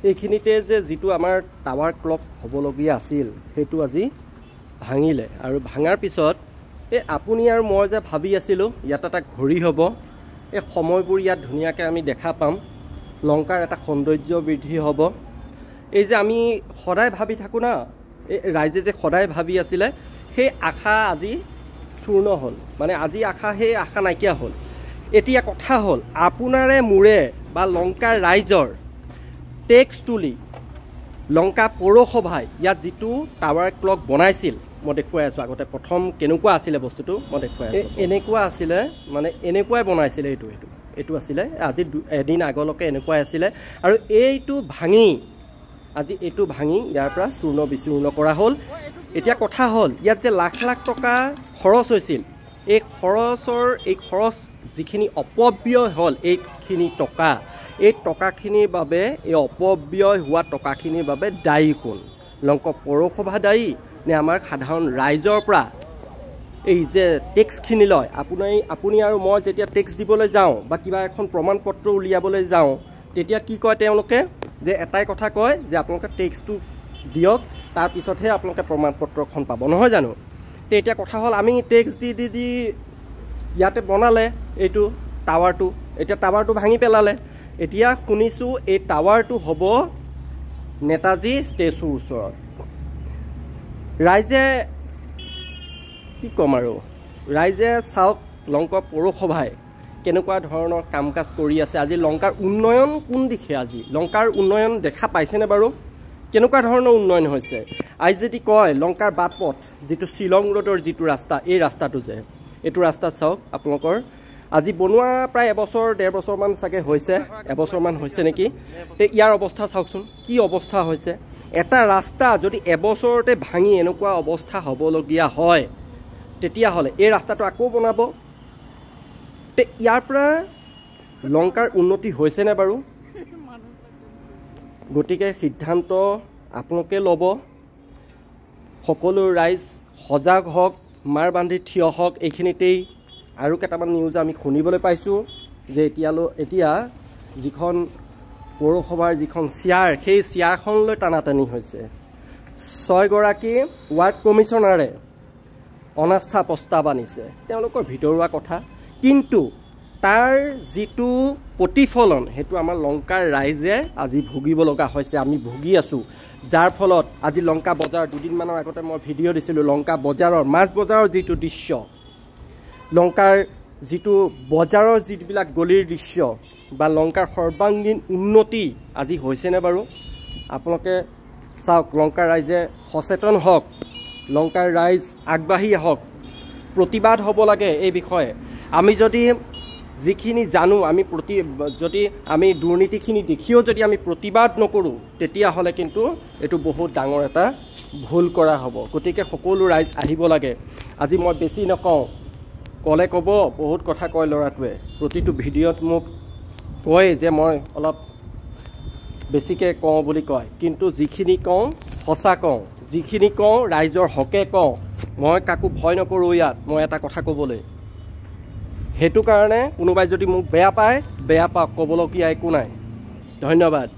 এইখিনিতে যে যিটো আমাৰ টাৱাৰ ক্লক হ'বলগীয়া আছিল সেইটো আজি ভাঙিলে আৰু ভাঙাৰ পিছত এই আপুনি আৰু মই যে ভাবি আছিলোঁ ইয়াত এটা ঘড়ী হ'ব, এই সময়বোৰ ইয়াত ধুনীয়াকৈ আমি দেখা পাম, লংকাৰ এটা সৌন্দৰ্য বৃদ্ধি হ'ব। এই যে আমি সদায় ভাবি থাকোঁ না, এই ৰাইজে যে সদায় ভাবি আছিলে সেই আশা আজি চূৰ্ণ হ'ল, মানে আজি আশা সেই আশা নাইকিয়া হ'ল। এতিয়া কথা হ'ল আপোনাৰে মোৰে বা লংকাৰ ৰাইজৰ টেক্স তুলি লংকা পৌৰসভাই ইয়াত যিটো টাৱাৰ ক্লক বনাইছিল মই দেখুৱাই আছোঁ। আগতে প্ৰথম কেনেকুৱা আছিলে বস্তুটো মই দেখুৱাই আছোঁ। এনেকুৱা আছিলে, মানে এনেকুৱাই বনাইছিলে, এইটো আছিলে আজি এদিন আগলৈকে এনেকুৱাই আছিলে। আৰু এইটো ভাঙি আজি এইটো ভাঙি ইয়াৰ পৰা চূৰ্ণ বিচূৰ্ণ কৰা হ'ল। এতিয়া কথা হ'ল ইয়াত যে লাখ লাখ টকা খৰচ হৈছিল, এই খৰচ যিখিনি অপব্যয় হ'ল, এইখিনি টকা, এই টকাখিনিৰ বাবে, এই অপব্যয় হোৱা টকাখিনিৰ বাবে দায়ী কোন? লংকা পৌৰসভা দায়ী নে আমাৰ সাধাৰণ ৰাইজৰ পৰা এই যে টেক্সখিনি লয়? আপুনি আৰু মই যেতিয়া টেক্স দিবলৈ যাওঁ বা কিবা এখন প্ৰমাণ পত্ৰ উলিয়াবলৈ যাওঁ তেতিয়া কি কয় তেওঁলোকে? যে এটাই কথা কয় যে আপোনালোকে টেক্সটো দিয়ক, তাৰপিছতহে আপোনালোকে প্ৰমাণ পত্ৰখন পাব, নহয় জানো? তো এতিয়া কথা হ'ল আমি টেক্স দি ইয়াতে বনালে এইটো টাৱাৰটো, এতিয়া টাৱাৰটো ভাঙি পেলালে। এতিয়া শুনিছোঁ এই টাৱাৰটো হ'ব নেতাজী ষ্টেচুৰ ওচৰত। ৰাইজে কি ক'ম আৰু, ৰাইজে চাওক লংকা পৌৰসভাই কেনেকুৱা ধৰণৰ কাম কাজ কৰি আছে। আজি লংকাৰ উন্নয়ন কোন দিশে? আজি লংকাৰ উন্নয়ন দেখা পাইছেনে বাৰু? কেনেকুৱা ধৰণৰ উন্নয়ন হৈছে? আজি যদি কয় লংকাৰ বাট পথ যিটো শ্বিলং ৰোডৰ যিটো ৰাস্তা, এই ৰাস্তাটো যে এইটো ৰাস্তা চাওক আপোনালোকৰ আজি বনোৱা প্ৰায় এবছৰ 1.5 বছৰমান চাগে হৈছে, এবছৰমান হৈছে নেকি। ইয়াৰ অৱস্থা চাওকচোন কি অৱস্থা হৈছে। এটা ৰাস্তা যদি এবছৰতে ভাঙি এনেকুৱা অৱস্থা হ'বলগীয়া হয় তেতিয়াহ'লে এই ৰাস্তাটো আকৌ বনাব। ইয়াৰ পৰা লংকাৰ উন্নতি হৈছেনে বাৰু? গতিকে সিদ্ধান্ত আপোনালোকে ল'ব। সকলো ৰাইজ সজাগ হওক, মাৰ বান্ধি থিয় হওক। এইখিনিতেই আৰু কেইটামান নিউজ আমি শুনিবলৈ পাইছোঁ যে এতিয়া যিখন পৌৰসভাৰ যিখন চেয়াৰ, সেই চেয়াৰখনলৈ টানাটানি হৈছে। 6 গৰাকী ৱাৰ্ড কমিশ্যনাৰে অনাস্থা প্ৰস্তাৱ আনিছে, তেওঁলোকৰ ভিতৰুৱা কথা, কিন্তু তাৰ যিটো প্ৰতিফলন সেইটো আমাৰ লংকাৰ ৰাইজে আজি ভুগিব লগা হৈছে, আমি ভুগি আছোঁ। যাৰ ফলত আজি লংকা বজাৰ, দুদিনমানৰ আগতে মই ভিডিঅ' দিছিলোঁ লংকা বজাৰৰ, মাছ বজাৰৰ যিটো দৃশ্য, লংকাৰ যিটো বজাৰৰ যিবিলাক গলিৰ দৃশ্য বা লংকাৰ সৰ্বাংগীন উন্নতি আজি হৈছেনে বাৰু? আপোনালোকে চাওক, লংকাৰ ৰাইজে সচেতন হওক, লংকাৰ ৰাইজ আগবাঢ়ি আহক, প্ৰতিবাদ হ'ব লাগে এই বিষয়ে। আমি যদি যিখিনি জানো, যদি আমি দুৰ্নীতিখিনি দেখিও যদি আমি প্ৰতিবাদ নকৰোঁ তেতিয়াহ'লে কিন্তু এইটো বহুত ডাঙৰ এটা ভুল কৰা হ'ব। গতিকে সকলো ৰাইজ আহিব লাগে। আজি মই বেছি নকওঁ, ক'লে ক'ব, বহুত কথা কয় ল'ৰাটোৱে, প্ৰতিটো ভিডিঅ'ত মোক কয় যে মই অলপ বেছিকৈ কওঁ বুলি কয়, কিন্তু যিখিনি কওঁ সঁচা কওঁ, যিখিনি কওঁ ৰাইজৰ হকে কওঁ। মই কাকো ভয় নকৰোঁ ইয়াত, মই এটা কথা ক'বলৈ। সেইটো কাৰণে কোনোবাই যদি মোক বেয়া পায়, বেয়া পাওক, ক'বলগীয়া একো নাই। ধন্যবাদ।